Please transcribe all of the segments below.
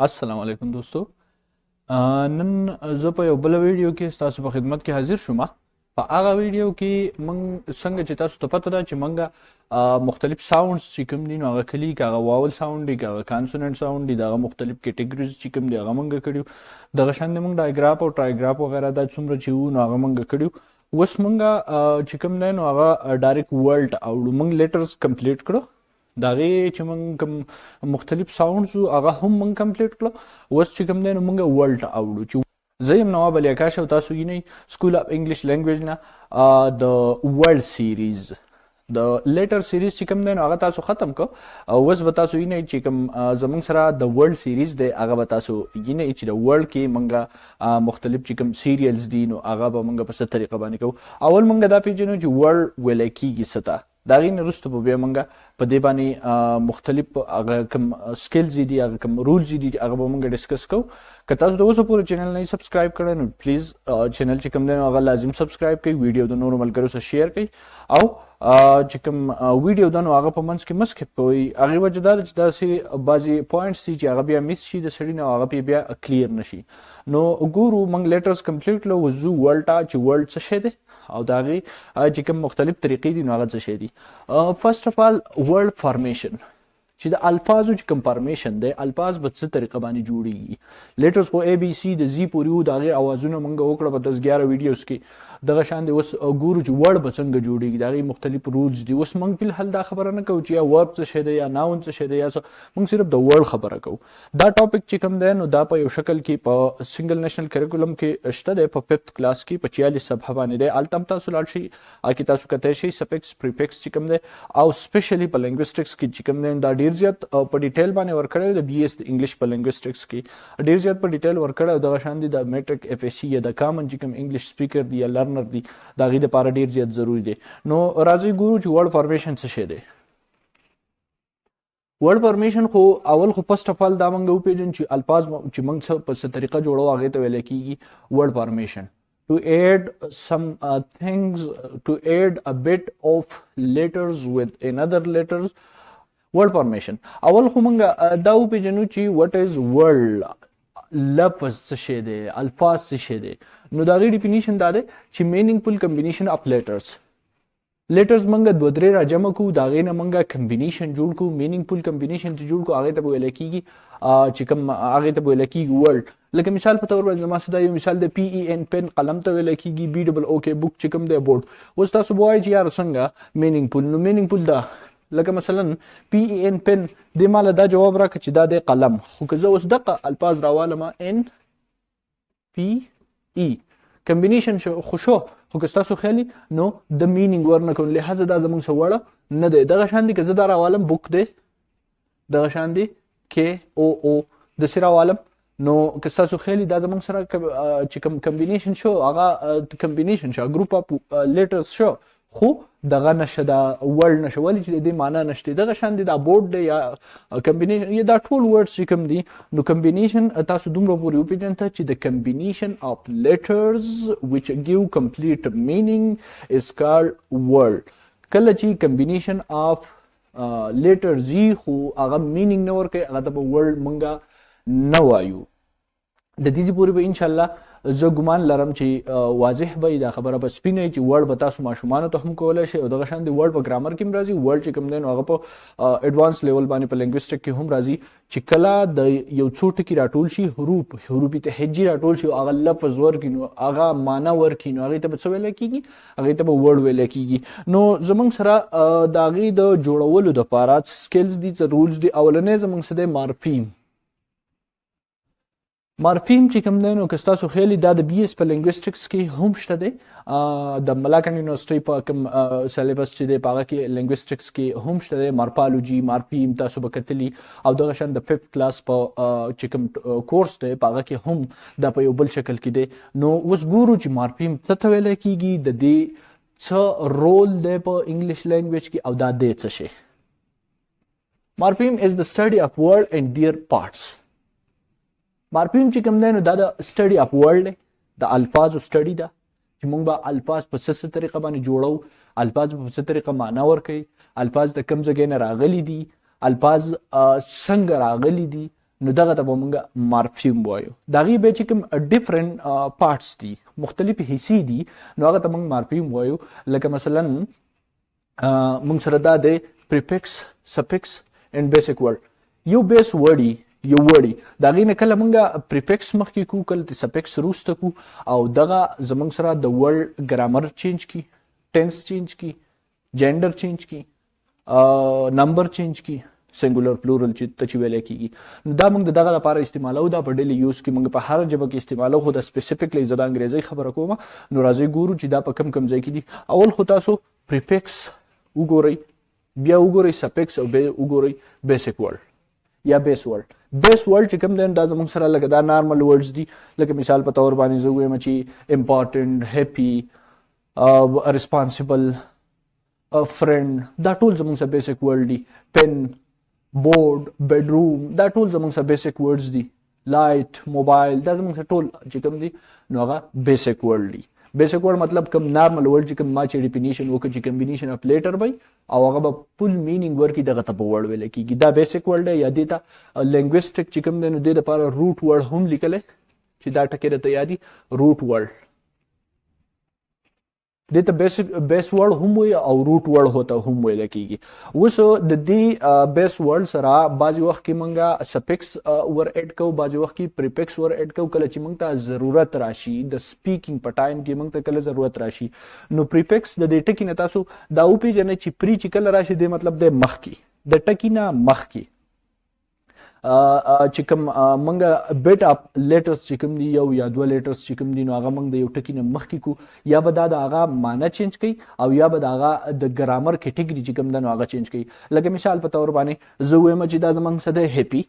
السلام علیکم دوستو. نن زه په یو بل ویډیو کې تاسو په خدمت کې حاضر شوم. په هغه ویډیو کې موږ څنګه چې تاسو ته پته ده چې موږ مختلف ساوندز چې کوم دي نو هغه کلیک هغه واول ساوند دي هغه کانسوننت ساوند دي دغه مختلف کیټګریز چې کوم دي هغه موږ کړیو. دغه شان موږ ډایګراف او ټرایګراف وغیرہ دا څومره چې وو نو هغه موږ کړیو. اوس موږ چې کوم دی نو هغه ډایرکټ ورلډ او موږ لیټرز کمپلیټ کړو. دا غي چې موږ کوم مختلف ساوندز هغه هم موږ کمپلیټ کړو. اوس چې کوم دی نو موږ ورلډ اوړو چې زه یم نواب علي اکاش او تاسو یې سکول اف انګلیش لینګویج نه د ورلډ سیریز د لیټر سیریز چې کوم دی نو هغه تاسو ختم کو. اوس به تاسو یې چې کوم زمونږ سره د ورلډ سیریز دی هغه به تاسو یې چې د ورلډ کې موږ مختلف چې کوم سیریلز دي نو هغه به موږ په څه طریقه باندې کوو. اول موږ دا پیژنو چې ورلډ ویل کیږي څه ته. دا غي نه وروسته به بیا موږ په دې باندې مختلف هغه کوم سکلز دي هغه کوم رولز دي هغه به موږ ډسکس کوو. که تاسو د اوسه پورې چینل نه سبسکرایب کړئ نو پلیز چینل چې کوم دی نو هغه لازم سبسکرایب کړئ، ویډیو د نورو ملګرو سره شیر کړئ او چې کوم ویډیو ده نو هغه په منځ کې مه سکپ کوئ. هغې وجه دا ده چې داسې بعضې پوینټس دي چې هغه بیا میس شي د سړي نه هغه پې بیا کلیر نه شي. نو ګورو موږ لیټرز کمپلیټ کړو. اوس ځو ورلډ ته چې ورلډ څه شی دی او د هغې چې کوم مختلف طریقې دي نو هغه څه شی دي. فرسټ اف آل ورلډ فارمیشن چې د الفاظو چې کوم فارمیشن دی الفاظ په څه طریقه باندې جوړیږي. لیټرز خو اے بی سی د زی پورې وو د هغې اوازونه موږ وکړه په 10-11 ویډیوز کې. دغه شان دی اوس ګورو چې ورډ به څنګه جوړیږي د هغې مختلف رولز دي. اوس موږ فلحال دا خبره نه کوو چې یا ورب څه شی دی یا ناون څه شی دی یا څه، موږ صرف د ورډ خبره کوو. دا ټاپک چې کوم دی نو دا په یو شکل کې په سنګل نیشنل کریکولم کې شته دی، په 5th کلاس کې په 46 صفحه باندې دی. هلته هم تاسو لاړ شئ، هغې تاسو کتلی شئ سفکس پریفکس چې کوم دی او سپیشلی په لینګویسټکس کې چې کوم دی دا ډېر زیات په ډیټیل باندې ورکړی دی. د بی ایس د انګلیش په لینګویسټکس کې ډېر زیات په ډیټیل ورکړی او دغه شان دی د میټرک اف ایس سی یا د کامن چې کوم انګلیش سپیکر دی یا لرنر دی د هغې دپاره ډېر زیات ضروري دی. نو راځئ ګورو چې ورډ فارمیشن څه شی دی. ورډ فارمیشن خو اول خو فرسټ اف آل دا موږ وپېژنو چې الفاظ چې موږ څه په څه طریقه جوړو هغې ته ویلی کېږي ورډ فارمیشن. To add some things, to add a bit of letters with another letters, word formation. اول خو موږ دا وپېژنو چې what is word، لفظ څه شی دی، الفاظ څه شی دی. نو د هغې ډیفینیشن دا دی چې meaningful combination of letters. لیټرز موږ 2-3 راجمع کوو، د هغې نه موږ کمبینیشن جوړ کوو، مینینګفل کمبینیشن چې جوړ کوو هغې ته به ویلی کېږي چې کوم هغې ته به ویلی کېږي ورډ. لکه مثال په تور باندې زما څه دا یو مثال دی، پی ای این پین قلم ته ویلی کېږي، بی ډبل او کې بک چې کوم دی بورډ. اوس تاسو به وایئ چې یاره څنګه مینینګفل. نو مینینګفل دا لکه مثلا پی ای این پین دې ماله دا جواب راکړه چې دا دی قلم، خو که زه اوس دغه الفاظ راوالم ان پی ای کمبینیشن خو شو، خو که ستاسو خیالي نو د مینینګ ورنه کوو، لحاظه دا زموږ څه وړه نه دی. دغه شان دی که زه دا راوالم بک دی، دغه شان دی کې او او داسې راوالم نو که ستاسو خیالي دا زموږ سره چې کوم کمبینیشن شو هغه کمبینیشن شو، ګروپ اف لیټرز شو، خو دغه نشه دا ورډ نشه، ولې چې د دې معنا نشته. دغه شان دی دا بورډ دی یا کمبینیشن یا دا ټول ورډز چې کوم دي نو کمبینیشن تاسو دومره پورې وپېژنته چې د کمبینیشن اف لیټرز which give complete meaning is called word. کله چې کمبینیشن اف لیټرز وي خو هغه مینینګ نه ورکوي هغه ته به ورډ موږ نه وایو. د دې پورې به انشاءالله زه ګمان لرم چې واضح به دا خبره به سپینه چې ورډ به تاسو ماشومانو ته هم کولی شئ او دغه شان د ورډ په ګرامر کې هم راځي. ورډ چې کوم دی نو هغه په ایډوانس لیول باندې په لینګویسټک کې هم راځي چې کله د یو څو ټکي راټول شي، حروف تهجي راټول شي او هغه لفظ ورکړي نو هغه معنا ورکړي نو هغې ته به څه ویلی کېږي، هغې ته به ورډ ویلی کېږي. نو زموږ سره د هغې د جوړولو دپاره څه سکلز دي، څه رولز دي. اولنی زموږ څه دی مارفیم. مارفیم چې کوم دی نو که ستاسو خیالي دا د بی ایس په لینګویسټکس کې هم شته دی، د ملاکنډ یونیورسټۍ په کوم سلیبس چې دی په هغه کې لینګویسټکس کې هم شته دی. مارفالوجي، مارفیم تاسو به کتلي او دغه شان د 5th کلاس په چې کوم کورس دی په هغه کې هم دا په یو بل شکل کې دی. نو اوس ګورو چې مارفیم څه ته ویلی کېږي، د دې څه رول دی په انګلیش لینګویج کې او دا دی څه شی. مارفیم از د سټډي اف ورډ اینډ دیئر پارټس. مارفیم چې کوم دی نو دا د سټډي اف ورډ دی، د الفاظو سټډي ده چې موږ به الفاظ په څه طریقه باندې جوړو، الفاظ په څه طریقه معنا ورکوي، الفاظ د کوم ځای نه راغلي دي، الفاظ څنګه راغلي دي. نو دغه ته به موږ مارفیم وایو. د هغې بیا چې کوم ډفرنٹ پارټس دي، مختلفې حصې دي، نو هغه ته موږ مارفیم وایو. لکه مثلا موږ سره دا دی پریفکس، سفکس اینڈ بیسک ورډ. یو بیس ورډ یو ورډ د هغې نه کله موږ پریفکس مخکې کوو، کله د سفکس وروسته کوو، او دغه زموږ سره د ورډ ګرامر چینج کی، ټینس چینج کی، جینډر چینج کی، نمبر چینج کی، سنګولر پلورل چې ویلی کېږي. نو دا موږ د دغه لپاره استعمالوو، دا په ډیلی یوز کې موږ په هر ژبه کې استعمالوو، خو د سپیسیفیکلی زه د انګریزۍ خبره کوم. نو راځئ ګورو چې دا په کم کم ځای کې دي. اول خو تاسو پریفکس وګورئ، بیا وګورئ سفکس، او بیا وګورئ بیسک ورډ یا بیس ورډ. بیس ورډ چې کوم دی دا زموږ سره لکه دا نارمل ورډز دي. لکه مثال په طور باندې زه ووایم چې امپارټنټ، هیپي، ریسپانسبل، فرینډ، دا ټول زموږ سره بیسک ورډ دي. پن، بورډ، بیډروم، دا ټول زموږ سره بیسک ورډز دي. لایټ، موبایل، دا زموږ سره ټول چې کوم دي نو هغه بیسک ورډ دي. بیسک ورډ مطلب کوم نارمل ورډ چې کوم ما چې ډیفینیشن وکړ چې کمبینیشن اف لیټر وای او هغه به فل مینینګ ورکړي، دغه ته په ورډ ویل کېږي. دا بیسک ورډ دی. یا دې ته لینګویسټک چې کوم دی نو دې دپاره روټ ورډ هم لیکلی چې دا ټکي درته یادي، روټ ورډ دې ته بیس ورډ هم وایي او روټ ورډ هوته هم ویل کېږي. اوس د دې بیس ورډ سره بعضې وخت کې موږ سفکس ور ایډ کوو، بعضې وخت کې پریفکس ور ایډ کوو. کله چې موږ ته ضرورت راشي د سپیکینګ په ټایم کې موږ ته کله ضرورت راشي نو پریفکس د دې ټکي نه تاسو دا وپېژنئ چې پری چې کله راشي دې مطلب دی مخکې، د ټکي نه مخکې چې کوم موږ بیټ اپ لیټرز چې کوم دي، یو یا دوه لیټرز چې کوم دي، نو هغه موږ د یو ټکي نه مخکې کو، یا به دا د هغه معنی چینج کوي او یا به د هغه د ګرامر کیټګري چې کوم ده نو هغه چینج کوي. لکه مثال په طور باندې زه ووایم چې دا زموږ څه دی هیپي.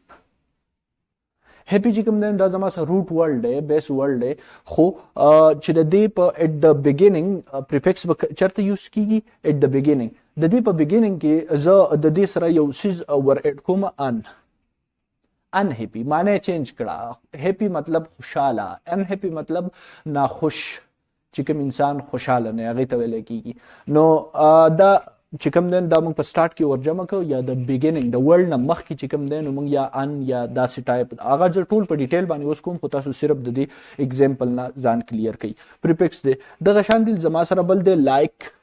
هیپي چې کوم دی دا زما سره روټ ورډ دی، بیس ورډ دی، خو چې د دې په ایټ د بګیننګ پریفکس به چېرته یوز کېږي؟ ایټ د بګیننګ. د دې په بګیننګ کې زه د دې سره یو څیز ور ایډ کوم، unhappy معنی چینج کړه. هیپی مطلب خوشاله، unhappy مطلب ناخوش، چې کوم انسان خوشاله نه هغې ته ویلی کېږي. نو دا چې کوم دی دا موږ په سټارټ کې ورجمع کوو، یا د بګیننګ د ورلډ نه مخکې چې کوم دی نو موږ یا ان یا داسې ټایپ، هغه زه ټول په ډیټیل باندې اوس کوم، خو تاسو صرف د دې اگزامپل نه ځان کلیر کوي. پریفکس دی دغه شان دي زما سره بل دی لایک.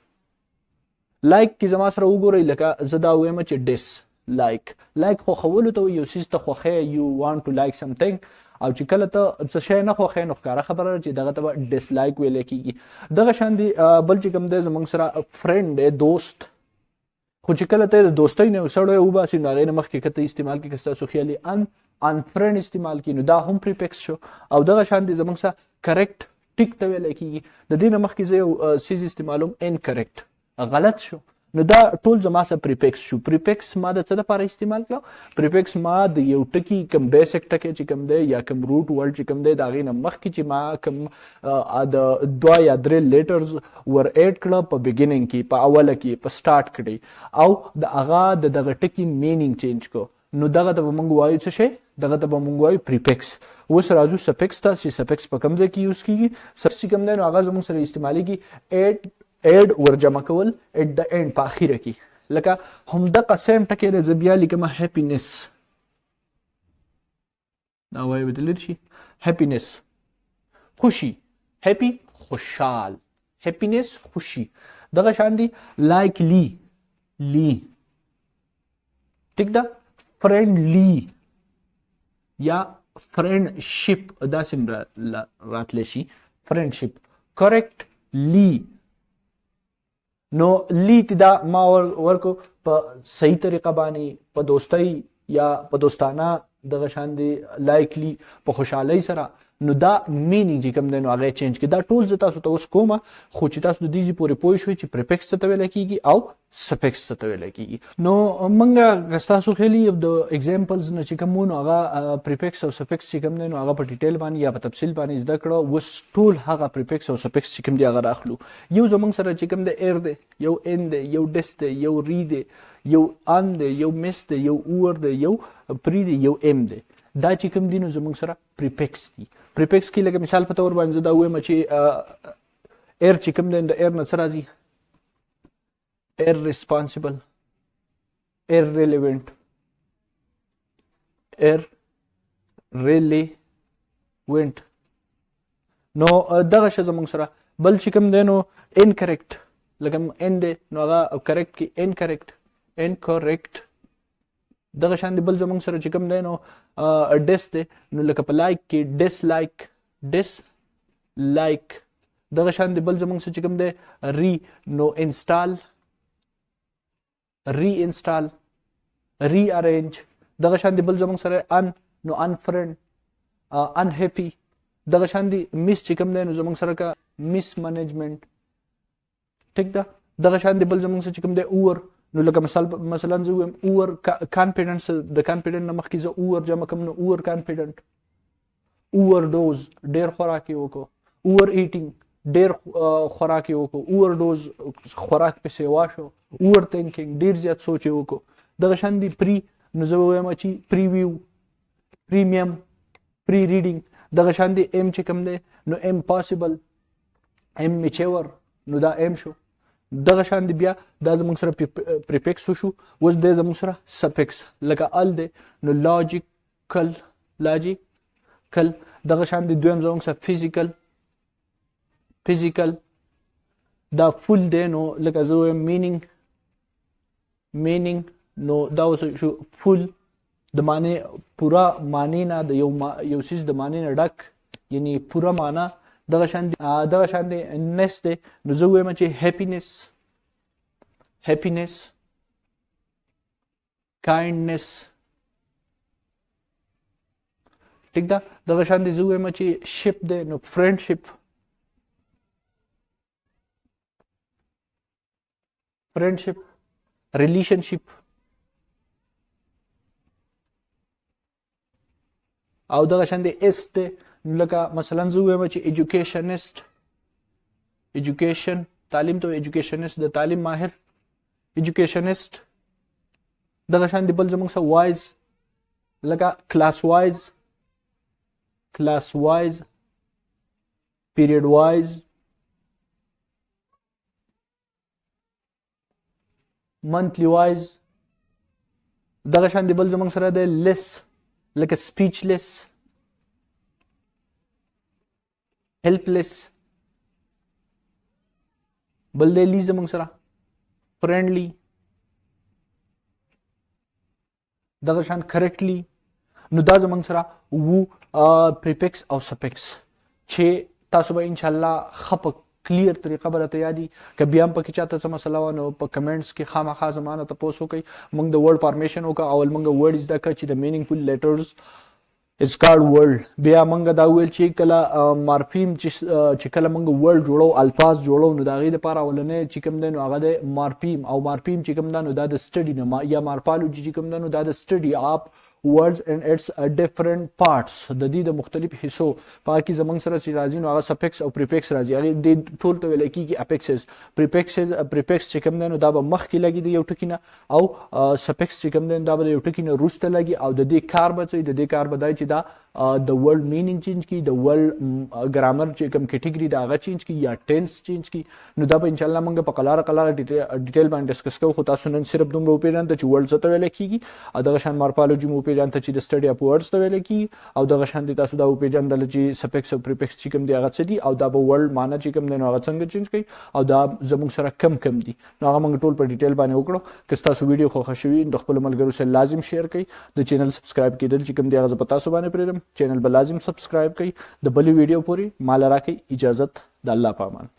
لایک کې زما سره وګورئ، لکه زه دا ووایم چې ډس لایک. لایک خوښولو ته یو څیز ته خوښی، یو وانټ ټو لایک سمثینګ، او چې کله ته څه شی نه خوښی نو ښکاره خبره چې دغه ته به ډسلایک ویلی کېږي. دغه شان دي بل چې کوم دی زموږ سره فرینډ دی، دوست. خو چې کله ته د دوستۍ نه یو سړی وباسي نو هغې نه مخکې که ته استعمال کړي، که ستاسو خیال ان فرینډ استعمال کړي نو دا هم پریفکس شو. او دغه شان دي زموږ سره کریکټ، ټیک ته ویلی کېږي. د دې نه مخکې زه یو څیز استعمالوم انکریکټ، غلط شو. نو دا ټول زما سره پریفکس شو. پریفکس ما د څه لپاره استعمال کړه؟ پریفکس ما د یو ټکي کوم بیسک ټکی چې کوم دی یا کوم روټ ورډ چې کوم دی د هغې نه مخکې چې ما کوم د دوه یا درې لیټرز ور ایډ کړه په بګیننګ کې، په اوله کې، په سټارټ کړی، او د هغه د دغه ټکي مینینګ چینج کو، نو دغه ته به موږ وایو څه شی؟ دغه ته به موږ وایو پریفکس. اوس راځو سفکس ته، چې سفکس په کوم ځای کې یوز کېږي. سفکس چې کوم دی نو هغه زموږ سره استعمالیږي ایډ ورجمع کول ایټ د اینډ په اخیره کې. لکه همدغه سیم ټکی دی، زه بیا لیکمه هیپینس، دا وایي بدلیر شي هیپینس، خوشي. هیپي خوشحال، هیپینس خوشي. دغه شان دي لایکلی، لی ټیک ده، فرینډلی یا فرینډشپ داسې راتلی شي، فرینډشپ. کریکټ لی، نو لی تی دا ما ورکو په صحیح طریقه باندې، په دوستۍ یا په دوستانه دغه شان دی لایکلی، په خوشحالۍ سره. نو دا مینینګ چې کوم دی نو هغه چینج کړي. دا ټول زه تاسو ته اوس کومه، خو چې تاسو د دې پورې پوه شوئ چې پریفکس څه ته ویلی کېږي او سفکس څه ته ویلی کېږي. نو موږ که ستاسو خیال وي د اگزامپلز نه چې کوم و نو هغه پریفکس او سفکس چې کوم دی نو هغه په ډیټیل باندې یا په تفصیل باندې زده کړه. اوس ټول هغه پریفکس او سفکس چې کوم دی هغه راخلو. یو زموږ سره چې کوم دی ایر دی، یو ان دی، یو ډس دی، یو ری دی، یو ان دی، یو مس دی، یو اور دی، یو پری دی، یو ام دی. دا چې کوم دي نو زموږ سره پریفکس دي. پریفکس کې لکه مثال په طور باندې زه دا ووایم چې ایر چې کوم دی د ایر نه څه راځي؟ ایر ریسپانسبل، ایر ریلیونټ، ایر really went. نو دغه شه زموږ سره بل چې کوم دی نو incorrect لکه ان دی نو هغه correct کې incorrect دغه شان دی بل زموږ سره چې کوم دی نو dis دی نو لکه په like کې dislike دغه شان دی بل زموږ سره چې کوم دی نو reinstall rearrange دغه شان دی بل زموږ سره نو unfriend unhappy دغه شان دی miss چې کوم دی نو زموږ سره کا mismanagement ټیک ده دغه شان دی بل زموږ سره چې کوم دی over نو لکه مثلا زه وایم over confidence د confident نه مخکې زه over جمع کوم نو over confident overdose ډیر خوراکي وکړو over eating ډیر خوراکي وکړو overdose خوراک پسې واشو over thinking ډیر زیات سوچ وکړو دغه شان دی pre نو زه وایم چې preview premium pre reading دغه شان دی ام چې کوم دی نو impossible immature نو دا ام شو دغه شان دی بیا دا زموږ سره پریفکس شو اوس دی زموږ سره سفکس لکه ال دی نو لاجیکل دغه شان دی دویم زموږ سره فزیکل دا فول دی نو لکه زه وایم مینینګ نو دا اوس شو فول د معنی پورا معنی نه د یو سیز د معنی نه ډک یعنی پورا معنی دغه شان دی نس دی نو زه وایم چې هیپینس کایندنس ټیک ده دغه شان دی زه وایم چې شپ دی نو فرینډشپ ریلیشنشپ او دغه شان دی اس دی لکه مثلا زه وایم چې ایجوکیشن تعلیم ته ایجوکیشنست د تعلیم ماهر ایجوکیشنست دغه شان دی بل زموږ سره وایز لکه کلاس وایز پیریډ وایز منثلی وایز دغه شان دی بل زموږ سره دی لیس لکه speechless helpless بل دی لی زموږ سره friendly دغه شان correctly نو دا زموږ سره وو پریفکس او سفکس چې تاسو به ان شاء الله خپ کلیر طریقه به راته یادي که بیا هم پکې چاته څه مسله وه نو په کمنټس کې خامخا زمانه تپوس وکړئ موږ د ورډ فارمیشن وکړه اول موږ ورډ زده کړه چې د مینینګفل لیټرز It's called world بیا موږ دا ویل چې کله مارفیم چې کله موږ ورډ جوړو الفاظ جوړو نو د هغې دپاره اولنی چې کوم دی نو هغه دی مارفیم او مارفیم چې کوم دی نو دا د سټډي نه یا مارفالوجي چې کوم دی نو دا د سټډي اف words and its different parts د دې د مختلف حصو په کې زمونږ سره چې راځي نو هغه سفکس او پریفکس راځي هغه د ټول ته ویل کېږي اپیکسز پریفکس چې کوم دی نو دا به مخکې لګي د یو ټکي نه او سفکس چې کوم دی دا به د یو ټکي نه وروسته لګي او د دې کار به څه د دې کار به دی چې دا د ورډ مینینګ چینج کی د ورډ ګرامر چې کوم کیټګری دا هغه چینج کی یا ټینس چینج کی نو دا به ان شاء الله موږ په قلاره ډیټیل باندې ډسکس کوو خو تاسو نن صرف دومره وپیژنئ چې ورډ څه ته ویل کېږي او دغه شان مورفالوجي مو وپیژنئ چې د سټډي اف ورډز ته ویل کېږي او دغه شان تاسو دا وپیژندل چې سفکس او پریفکس چې کوم دی هغه څه دي او دا به ورډ معنی چې کوم دی نو هغه څنګه چینج کوي او دا زموږ سره کم دي نو هغه موږ ټول په ډیټیل باندې وکړو که تاسو ویډیو خوښ شوي د خپل ملګرو سره لازم شیر کړئ د چینل سبسکرایب کېدل چې کوم دی هغه په تاسو باندې پرېږدم چینل به لازم سبسکرایب کړئ د بلې ویډیو پورې مال راکړئ اجازت د الله په امان